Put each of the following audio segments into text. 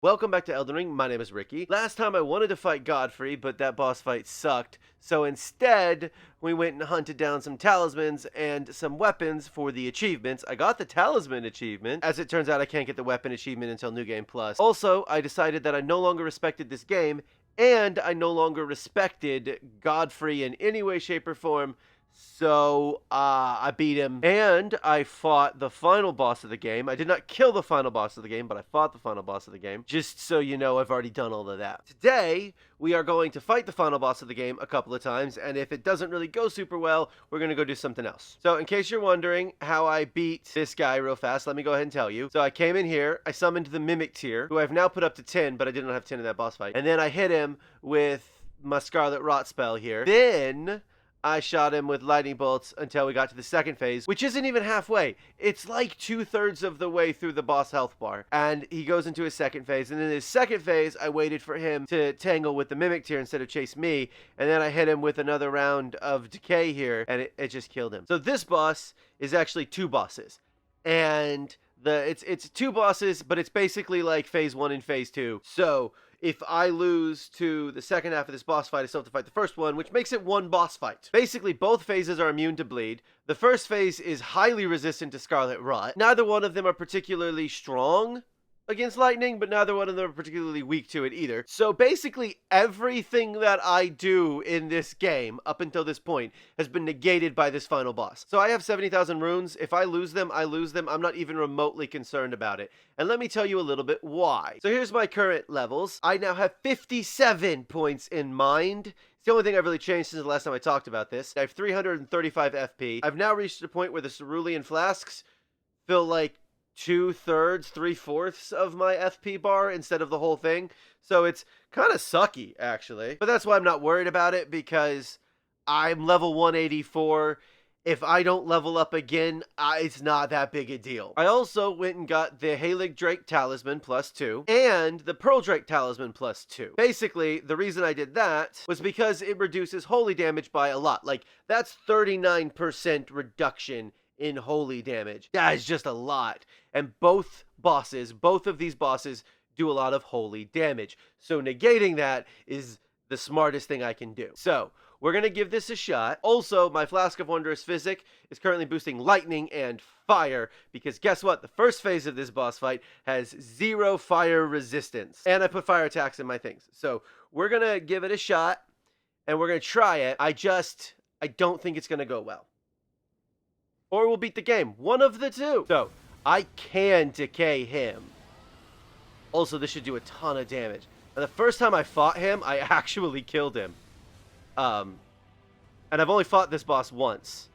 Welcome back to Elden Ring. My name is Ricky. Last time I wanted to fight Godfrey, but that boss fight sucked. So instead, we went and hunted down some talismans and some weapons for the achievements. I got the talisman achievement. As it turns out, I can't get the weapon achievement until New Game Plus. Also, I decided that I no longer respected this game, and I no longer respected Godfrey in any way, shape, or form. So, I beat him, and I fought the final boss of the game. I did not kill the final boss of the game, but I fought the final boss of the game. Just so you know, I've already done all of that. Today, we are going to fight the final boss of the game a couple of times, and if it doesn't really go super well, we're going to go do something else. So, in case you're wondering how I beat this guy real fast, let me go ahead and tell you. So, I came in here, I summoned the Mimic tier, who I've now put up to 10, but I didn't have 10 in that boss fight. And then I hit him with my Scarlet Rot spell here. Then I shot him with lightning bolts until we got to the second phase, which isn't even halfway. It's like 2/3 of the way through the boss health bar. And he goes into his second phase. And in his second phase, I waited for him to tangle with the Mimic tier instead of chase me. And then I hit him with another round of decay here, and it just killed him. So this boss is actually two bosses. And it's two bosses, but it's basically like phase 1 and phase 2. So if I lose to the second half of this boss fight, I still have to fight the first one, which makes it one boss fight. Basically, both phases are immune to bleed. The first phase is highly resistant to Scarlet Rot. Neither one of them are particularly strong against lightning, but neither one of them are particularly weak to it either. So basically, everything that I do in this game up until this point has been negated by this final boss. So I have 70,000 runes. If I lose them, I lose them. I'm not even remotely concerned about it. And let me tell you a little bit why. So here's my current levels. I now have 57 points in mind. It's the only thing I've really changed since the last time I talked about this. I have 335 FP. I've now reached a point where the cerulean flasks feel like 2/3, 3/4 of my FP bar instead of the whole thing. So it's kind of sucky, actually. But that's why I'm not worried about it, because I'm level 184. If I don't level up again, it's not that big a deal. I also went and got the Halig Drake Talisman +2 and the Pearl Drake Talisman +2. Basically, the reason I did that was because it reduces holy damage by a lot. Like, that's 39% reduction in holy damage. That is just a lot. And both of these bosses do a lot of holy damage. So negating that is the smartest thing I can do. So we're going to give this a shot. Also, my Flask of Wondrous Physic is currently boosting lightning and fire, because guess what? The first phase of this boss fight has 0 fire resistance. And I put fire attacks in my things. So we're going to give it a shot, and we're going to try it. I don't think it's going to go well. Or we'll beat the game. One of the two. So, I can decay him. Also, this should do a ton of damage. And the first time I fought him, I actually killed him. And I've only fought this boss once.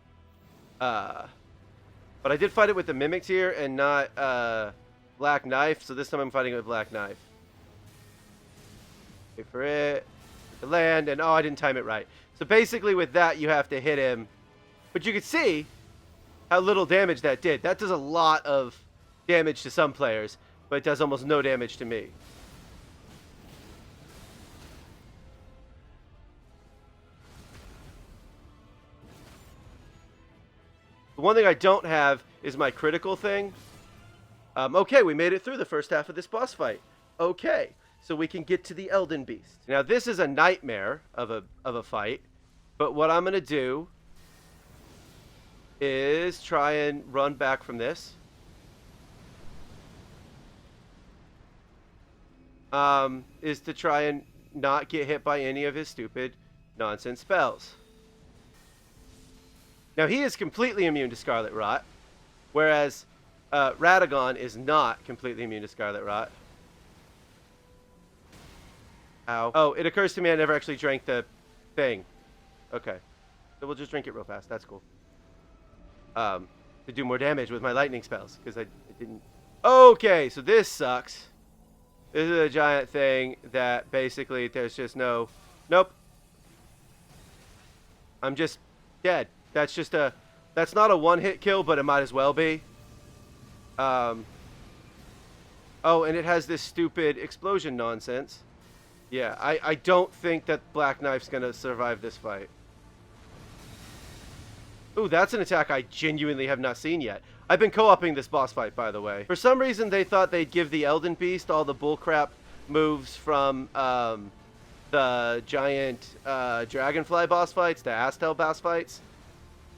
But I did fight it with the Mimic tier and not Black Knife. So this time I'm fighting it with Black Knife. Wait for it to land. And oh, I didn't time it right. So basically with that, you have to hit him. But you can see how little damage that did. That does a lot of damage to some players, but it does almost no damage to me. The one thing I don't have is my critical thing. Okay, we made it through the first half of this boss fight. Okay, so we can get to the Elden Beast. Now, this is a nightmare of a fight, but what I'm going to do is try and run back from this. Is to try and not get hit by any of his stupid nonsense spells. Now, he is completely immune to Scarlet Rot, whereas Radeon is not completely immune to Scarlet Rot. Ow. Oh, it occurs to me I never actually drank the thing. Okay. So we'll just drink it real fast. That's cool. To do more damage with my lightning spells, because I didn't. Okay, so this sucks. This is a giant thing that basically there's just no. Nope. I'm just dead. That's not a one-hit kill, but it might as well be. Oh, and it has this stupid explosion nonsense. Yeah, I don't think that Black Knife's gonna survive this fight. Ooh, that's an attack I genuinely have not seen yet. I've been co-oping this boss fight, by the way. For some reason, they thought they'd give the Elden Beast all the bullcrap moves from the giant dragonfly boss fights, the Astel boss fights,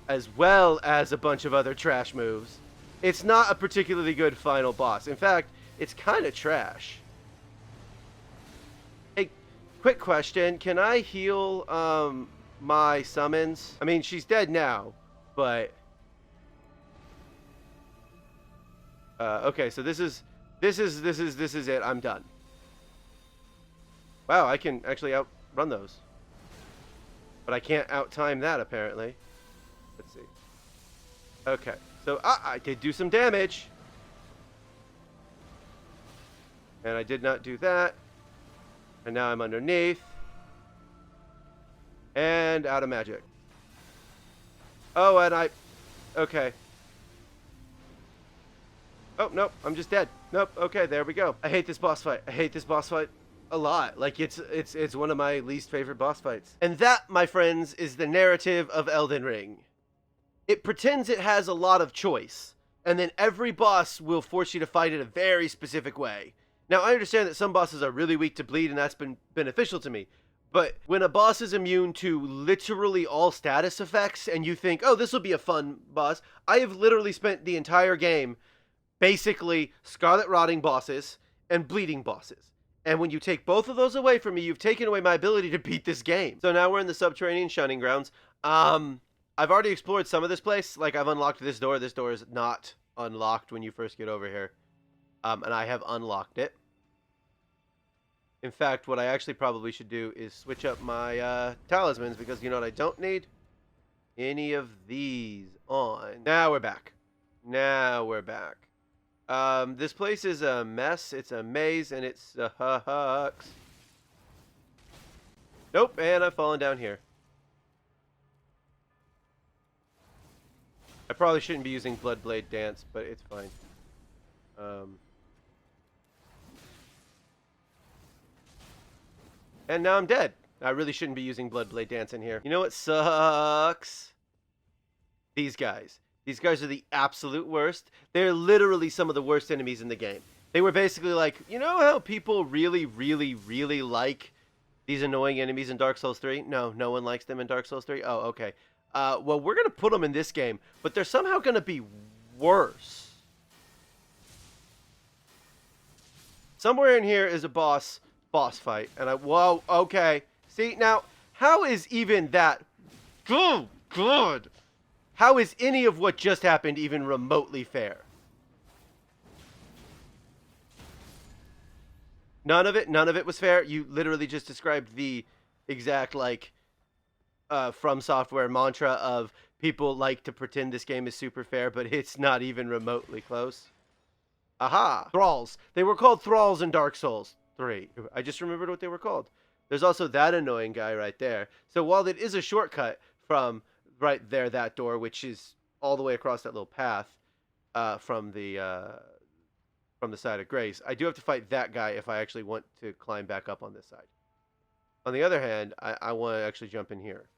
as well as a bunch of other trash moves. It's not a particularly good final boss. In fact, it's kind of trash. Hey, quick question. Can I heal my summons? I mean, she's dead now, but... okay, so this is it. I'm done. Wow, I can actually outrun those. But I can't outtime that, apparently. Let's see. Okay, so I did do some damage. And I did not do that. And now I'm underneath. And out of magic. Oh, and okay. Oh, nope, I'm just dead. Nope, okay, there we go. I hate this boss fight. I hate this boss fight a lot. Like, it's one of my least favorite boss fights. And that, my friends, is the narrative of Elden Ring. It pretends it has a lot of choice, and then every boss will force you to fight it a very specific way. Now, I understand that some bosses are really weak to bleed, and that's been beneficial to me. But when a boss is immune to literally all status effects, and you think, oh, this will be a fun boss, I have literally spent the entire game basically Scarlet Rotting bosses and bleeding bosses. And when you take both of those away from me, you've taken away my ability to beat this game. So now we're in the subterranean shunning grounds. I've already explored some of this place. Like, I've unlocked this door. This door is not unlocked when you first get over here. And I have unlocked it. In fact, what I actually probably should do is switch up my talismans, because you know what I don't need? Any of these on. Now we're back. Now we're back. This place is a mess. It's a maze, and it sucks. Nope, and I've fallen down here. I probably shouldn't be using Bloodblade Dance, but it's fine. And now I'm dead. I really shouldn't be using Bloodblade Dance in here. You know what sucks? These guys. These guys are the absolute worst. They're literally some of the worst enemies in the game. They were basically like, you know how people really, really, really like these annoying enemies in Dark Souls 3? No, no one likes them in Dark Souls 3? Oh, okay. Well, we're going to put them in this game, but they're somehow going to be worse. Somewhere in here is a boss fight, and whoa, okay. See, now, how is even that good? How is any of what just happened even remotely fair? None of it was fair. You literally just described the exact, like, From Software mantra of people like to pretend this game is super fair, but it's not even remotely close. Aha! Thralls. They were called Thralls in Dark Souls 3. I just remembered what they were called. There's also that annoying guy right there. So while it is a shortcut from right there, that door, which is all the way across that little path from the side of Grace, I do have to fight that guy if I actually want to climb back up on this side. On the other hand, I want to actually jump in here.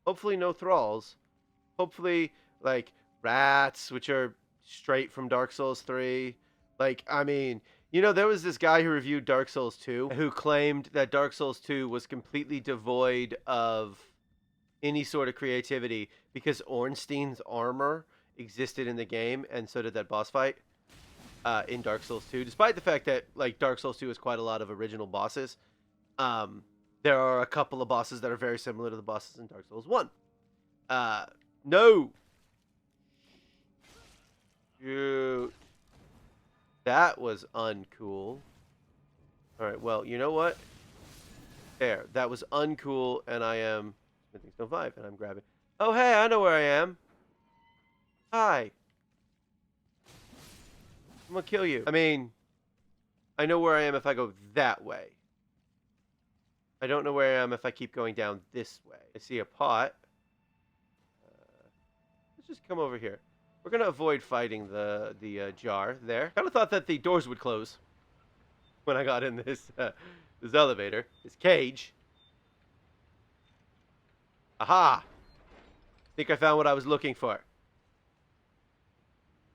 Hopefully no thralls. Hopefully, like, rats, which are straight from Dark Souls 3. Like, I mean, you know, there was this guy who reviewed Dark Souls 2 who claimed that Dark Souls 2 was completely devoid of any sort of creativity because Ornstein's armor existed in the game, and so did that boss fight in Dark Souls 2. Despite the fact that, like, Dark Souls 2 has quite a lot of original bosses, there are a couple of bosses that are very similar to the bosses in Dark Souls 1. No! Shoot. That was uncool. Alright, well, you know what? There. That was uncool, and I am... Smithing Stone 5, and I'm grabbing... Oh, hey, I know where I am. Hi. I'm gonna kill you. I mean, I know where I am if I go that way. I don't know where I am if I keep going down this way. I see a pot. Let's just come over here. We're going to avoid fighting the jar there. Kind of thought that the doors would close when I got in this elevator. This cage. Aha! I think I found what I was looking for.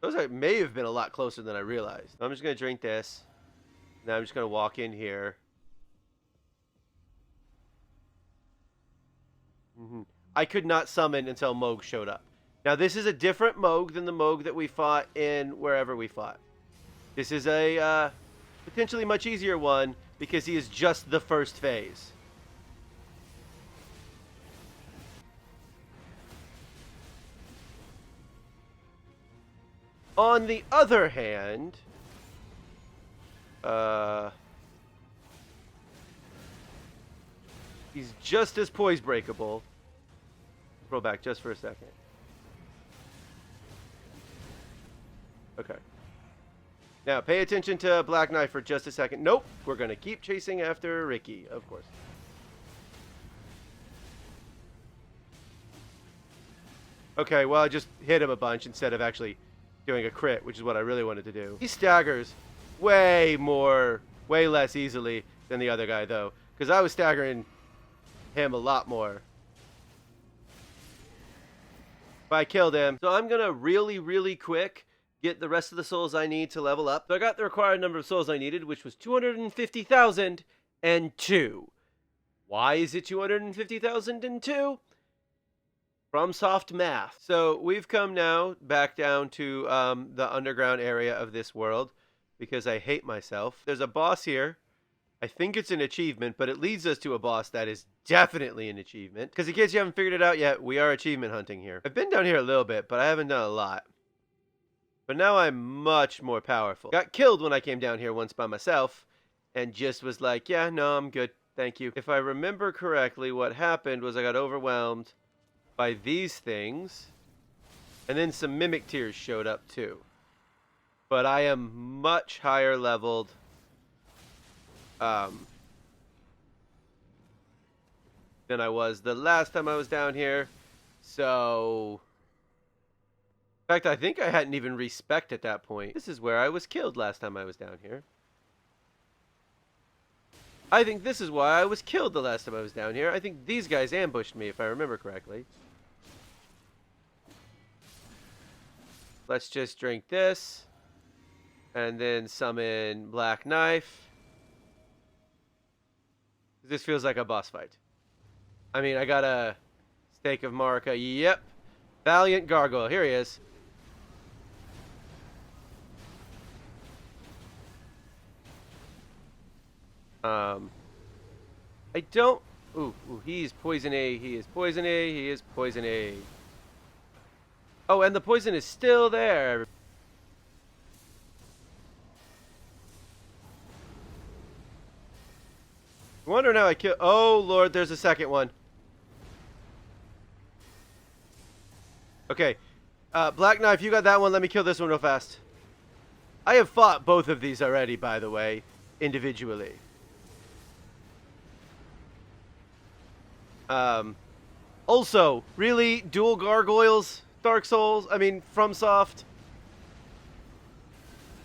Those may have been a lot closer than I realized. I'm just going to drink this. Now I'm just going to walk in here. I could not summon until Mohg showed up. Now, this is a different Mohg than the Mohg that we fought in wherever we fought. This is a potentially much easier one because he is just the first phase. On the other hand, he's just as poise breakable. Roll back just for a second. Okay. Now, pay attention to Black Knife for just a second. Nope, we're going to keep chasing after Ricky, of course. Okay, well, I just hit him a bunch instead of actually doing a crit, which is what I really wanted to do. He staggers way less easily than the other guy, though, because I was staggering him a lot more. But I killed him. So I'm going to really quick get the rest of the souls I need to level up. So I got the required number of souls I needed, which was 250,002. Why is it 250,002? From soft math. So we've come now back down to the underground area of this world because I hate myself. There's a boss here. I think it's an achievement, but it leads us to a boss that is definitely an achievement. Because in case you haven't figured it out yet, we are achievement hunting here. I've been down here a little bit, but I haven't done a lot. But now I'm much more powerful. Got killed when I came down here once by myself and just was like, yeah, no, I'm good. Thank you. If I remember correctly, what happened was I got overwhelmed by these things, and then some mimic tears showed up too. But I am much higher leveled than I was the last time I was down here. So, in fact, I think I hadn't even respect at that point. This is where I was killed last time I was down here. I think this is why I was killed the last time I was down here. I think these guys ambushed me, if I remember correctly. Let's just drink this. And then summon Black Knife. This feels like a boss fight. I mean, I got a Stake of Marika. Yep. Valiant Gargoyle. Here he is. I don't... Ooh, he's poison-y. He is poison-y. He is poison-y. Oh, and the poison is still there. I wonder now I kill... Oh, Lord, there's a second one. Okay. Black Knife, you got that one. Let me kill this one real fast. I have fought both of these already, by the way, individually. Also, really? Dual Gargoyles? Dark Souls? I mean, FromSoft?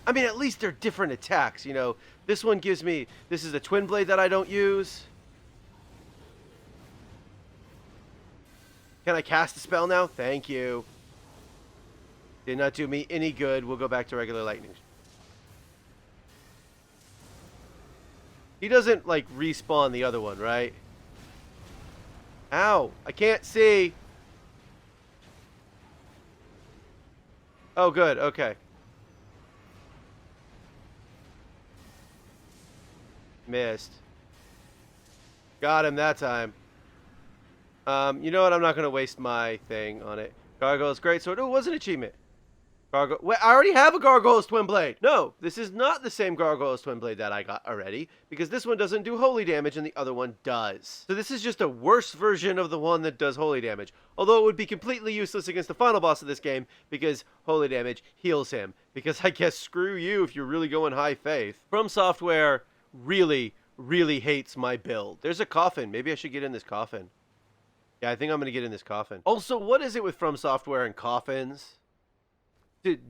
I mean, at least they're different attacks, you know. This one gives me... This is a twin blade that I don't use. Can I cast a spell now? Thank you. Did not do me any good. We'll go back to regular lightning. He doesn't, like, respawn the other one, right? Ow! I can't see! Oh, good. Okay. Missed. Got him that time. You know what? I'm not going to waste my thing on it. Gargoyles Greatsword. Oh, it was an achievement. Wait, I already have a Gargoyles Twin Blade. No, this is not the same Gargoyles Twin Blade that I got already, because this one doesn't do holy damage and the other one does. So this is just a worse version of the one that does holy damage. Although it would be completely useless against the final boss of this game, because holy damage heals him. Because I guess screw you if you're really going high faith. From Software really hates my build. There's a coffin. Maybe I should get in this coffin. Yeah, I think I'm going to get in this coffin. Also, what is it with From Software and coffins?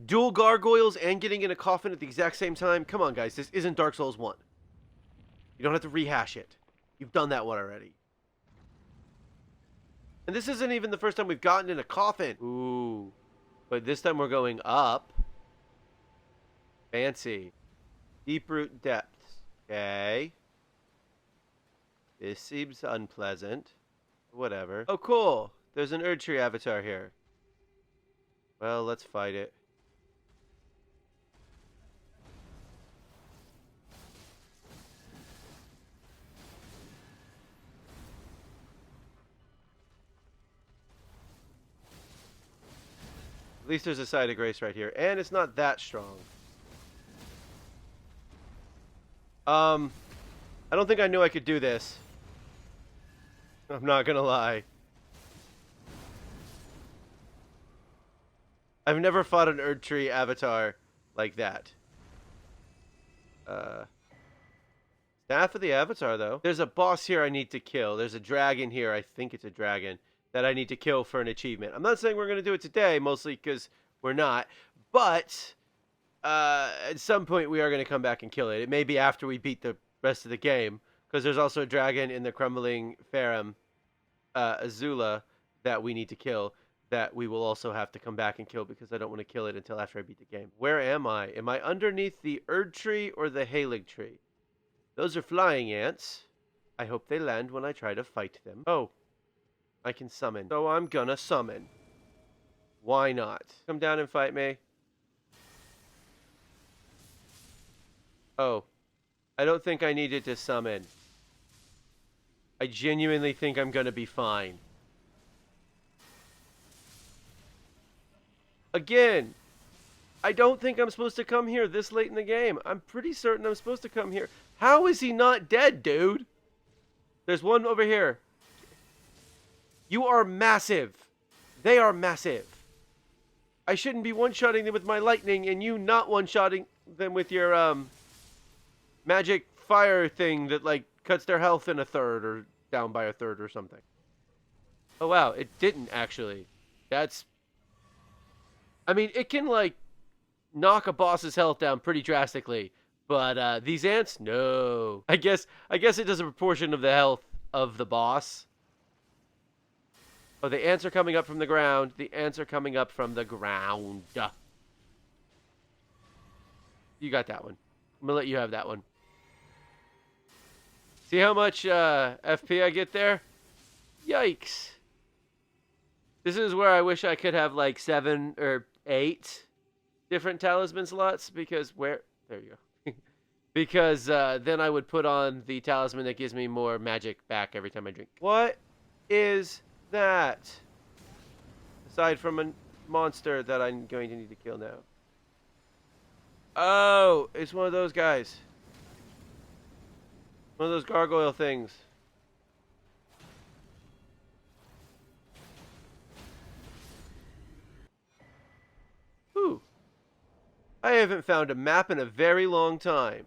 Dual gargoyles and getting in a coffin at the exact same time? Come on, guys. This isn't Dark Souls 1. You don't have to rehash it. You've done that one already. And this isn't even the first time we've gotten in a coffin. Ooh. But this time we're going up. Fancy. Deep root depths. Okay. This seems unpleasant. Whatever. Oh, cool. There's an Erdtree avatar here. Well, let's fight it. At least there's a side of grace right here. And it's not that strong. I don't think I knew I could do this. I'm not gonna lie. I've never fought an Erdtree avatar like that. Staff of the Avatar, though. There's a boss here I need to kill. There's a dragon here. I think it's a dragon that I need to kill for an achievement. I'm not saying we're going to do it today, mostly because we're not. But at some point, we are going to come back and kill it. It may be after we beat the rest of the game, because there's also a dragon in the Crumbling Farum, Azula, that we need to kill, that we will also have to come back and kill, because I don't want to kill it until after I beat the game. Where am I? Am I underneath the Erdtree or the Halig tree? Those are flying ants. I hope they land when I try to fight them. Oh, I can summon. So I'm gonna summon. Why not? Come down and fight me. Oh, I don't think I needed to summon. I genuinely think I'm gonna be fine. Again, I don't think I'm supposed to come here this late in the game. I'm pretty certain I'm supposed to come here. How is he not dead, dude? There's one over here. You are massive. They are massive. I shouldn't be one-shotting them with my lightning and you not one-shotting them with your magic fire thing that like cuts their health in a third or down by a third or something. Oh wow, it didn't actually. That's... I mean, it can like knock a boss's health down pretty drastically. But these ants, no. I guess it does a proportion of the health of the boss. Oh, the ants are coming up from the ground. The ants are coming up from the ground. You got that one. I'm gonna let you have that one. See how much FP I get there? Yikes. This is where I wish I could have like 7 or 8 different talisman slots, because where... There you go. Because then I would put on the talisman that gives me more magic back every time I drink. What is that? Aside from a monster that I'm going to need to kill now. Oh, it's one of those guys. One of those gargoyle things. Ooh. I haven't found a map in a very long time.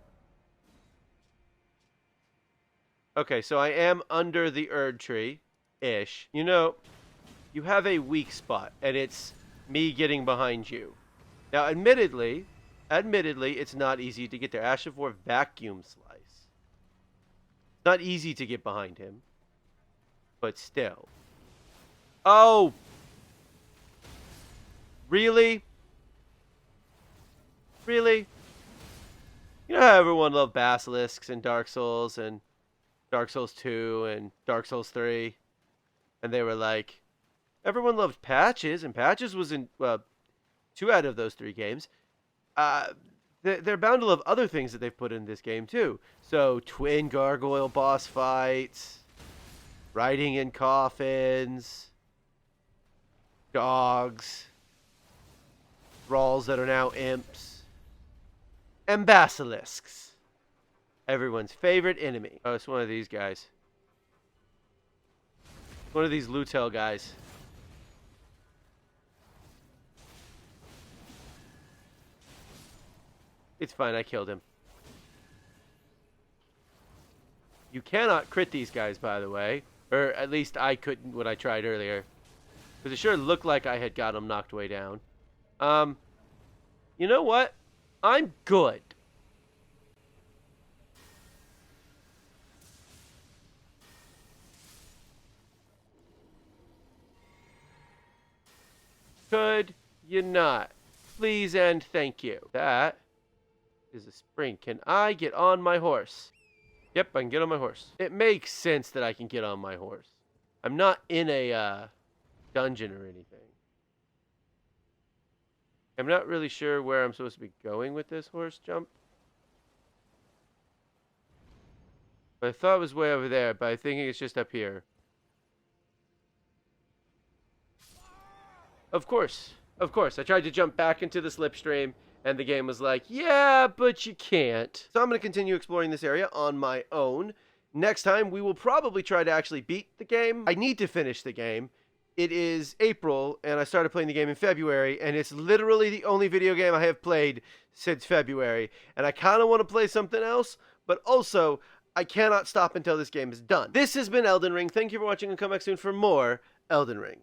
Okay, so I am under the Erdtree-ish. You know, you have a weak spot, and it's me getting behind you. Now, admittedly, it's not easy to get there. Ash of War Vacuum Slice. It's not easy to get behind him, but still. Oh! Really? Really? You know how everyone loved basilisks in Dark Souls and Dark Souls 2 and Dark Souls 3? And they were like, everyone loved patches, and patches was in, well, 2 out of those 3 games. They're bound to love other things that they've put in this game, too. So, twin gargoyle boss fights, riding in coffins, dogs, thralls that are now imps, and basilisks. Everyone's favorite enemy. Oh, it's one of these guys. One of these Lutel guys. It's fine, I killed him. You cannot crit these guys, by the way. Or at least I couldn't when I tried earlier. Because it sure looked like I had got him knocked way down. You know what? I'm good. Could you not? Please and thank you. That is a spring. Can I get on my horse? Yep, I can get on my horse. It makes sense that I can get on my horse. I'm not in a dungeon or anything. I'm not really sure where I'm supposed to be going with this horse jump. But I thought it was way over there, but I think it's just up here. Of course. Of course. I tried to jump back into the slipstream, and the game was like, yeah, but you can't. So I'm going to continue exploring this area on my own. Next time, we will probably try to actually beat the game. I need to finish the game. It is April, and I started playing the game in February, and it's literally the only video game I have played since February. And I kind of want to play something else, but also, I cannot stop until this game is done. This has been Elden Ring. Thank you for watching, and come back soon for more Elden Ring.